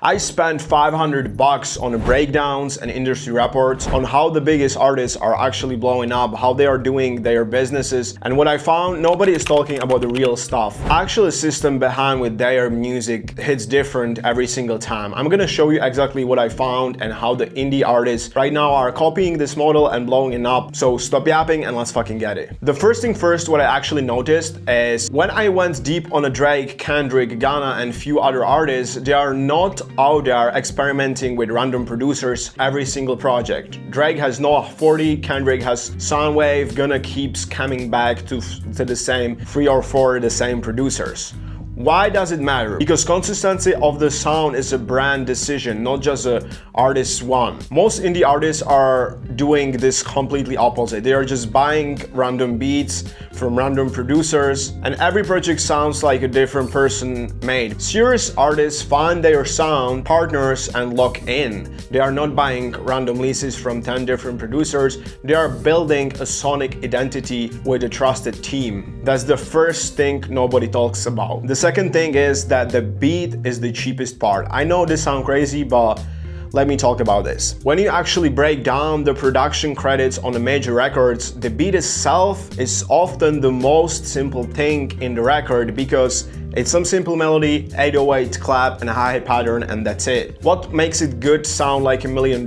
I spent $500 on breakdowns and industry reports on how the biggest artists are actually blowing up, how they are doing their businesses, and what I found, nobody is talking about the real stuff. Actually, the system behind with their music hits different every single time. I'm gonna show you exactly what I found and how the indie artists right now are copying this model and blowing it up. So stop yapping and let's fucking get it. The first thing first, what I actually noticed is when I went deep on a Drake, Kendrick, Ghana, and few other artists, they are not out there experimenting with random producers every single project. Drake has Noah 40, Kendrick has Soundwave, Gunna keeps coming back to the same 3 or 4 the same producers. Why does it matter? Because consistency of the sound is a brand decision, not just an artist's one. Most indie artists are doing this completely opposite. They are just buying random beats from random producers, and every project sounds like a different person made. Serious artists find their sound partners and lock in. They are not buying random leases from 10 different producers. They are building a sonic identity with a trusted team. That's the first thing nobody talks about. The second thing is that the beat is the cheapest part. I know this sounds crazy, but let me talk about this. When you actually break down the production credits on the major records, the beat itself is often the most simple thing in the record because it's some simple melody, 808 clap and a hi-hat pattern, and that's it. What makes it good sound like $1 million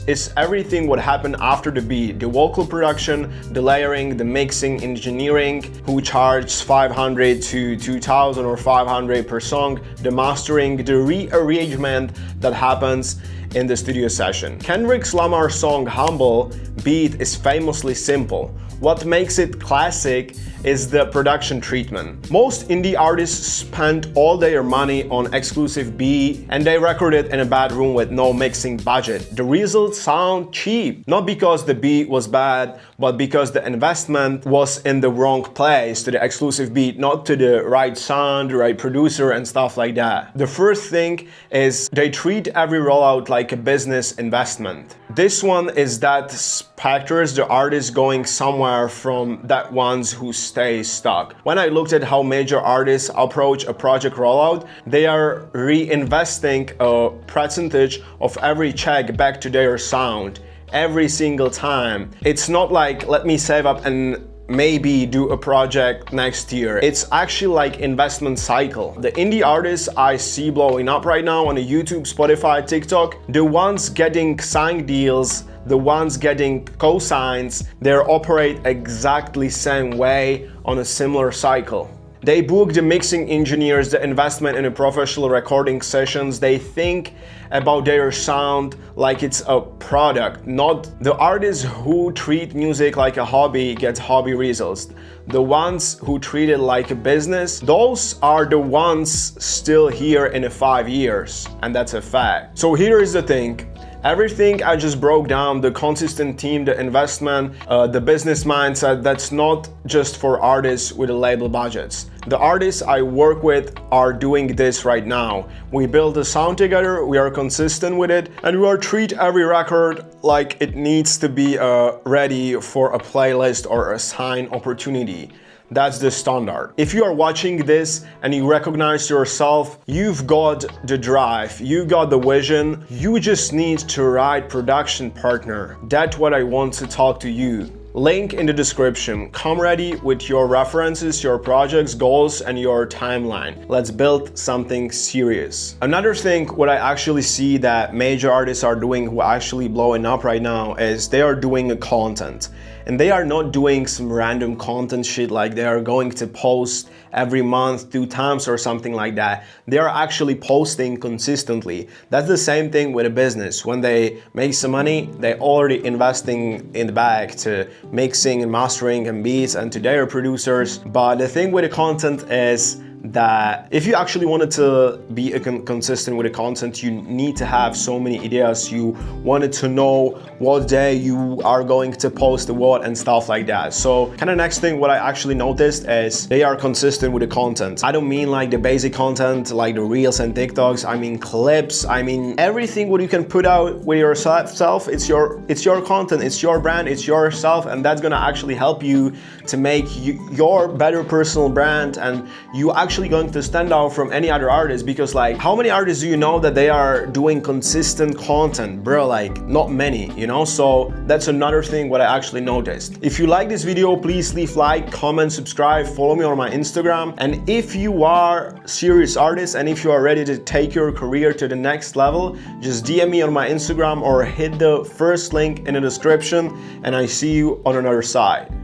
is everything what happened after the beat. The vocal production, the layering, the mixing, engineering, who charges 500 to 2000 or 500 per song, the mastering, the rearrangement that happens in the studio session. Kendrick's Lamar song Humble beat is famously simple. What makes it classic is the production treatment. Most indie artists spend all their money on exclusive beat and they record it in a bad room with no mixing budget. The results sound cheap, not because the beat was bad, but because the investment was in the wrong place, to the exclusive beat, not to the right sound, the right producer and stuff like that. The first thing is they treat every rollout like a business investment. This one is that factors the artist going somewhere from that ones who stay stuck. When I looked at how major artists approach a project rollout, they are reinvesting a percentage of every check back to their sound every single time. It's not like, let me save up and maybe do a project next year. It's actually like investment cycle. The indie artists I see blowing up right now on YouTube, Spotify, TikTok, the ones getting signed deals, the ones getting co-signs, they operate exactly same way on a similar cycle. They book the mixing engineers, the investment in the professional recording sessions. They think about their sound like it's a product, not the artists who treat music like a hobby get hobby results. The ones who treat it like a business, those are the ones still here in 5 years, and that's a fact. So here is the thing. Everything I just broke down, the consistent team, the investment, the business mindset, that's not just for artists with label budgets. The artists I work with are doing this right now. We build a sound together, we are consistent with it, and we are treat every record like it needs to be ready for a playlist or a sign opportunity. That's the standard. If you are watching this and you recognize yourself, you've got the drive, you got the vision, you just need the right production partner. That's what I want to talk to you. Link in the description. Come ready with your references, your projects, goals, and your timeline. Let's build something serious. Another thing what I actually see that major artists are doing who are actually blowing up right now is they are doing a content. And they are not doing some random content shit like they are going to post every month 2 times or something like that. They are actually posting consistently. That's the same thing with a business. When they make some money, they already investing in the bag to mixing and mastering and beats and to their producers. But the thing with the content is that if you actually wanted to be consistent with the content, you need to have so many ideas. You wanted to know what day you are going to post what and stuff like that. So kind of next thing what I actually noticed is they are consistent with the content. I don't mean like the basic content like the reels and TikToks. I mean clips. I mean everything what you can put out with yourself. It's your content, it's your brand, it's yourself, and that's gonna actually help you to make your better personal brand, and you actually actually going to stand out from any other artist, because like, how many artists do you know that they are doing consistent content? Bro, like not many, you know? So that's another thing what I actually noticed. If you like this video, please leave like, comment, subscribe, follow me on my Instagram. And if you are a serious artist and if you are ready to take your career to the next level, just DM me on my Instagram or hit the first link in the description, and I see you on another side.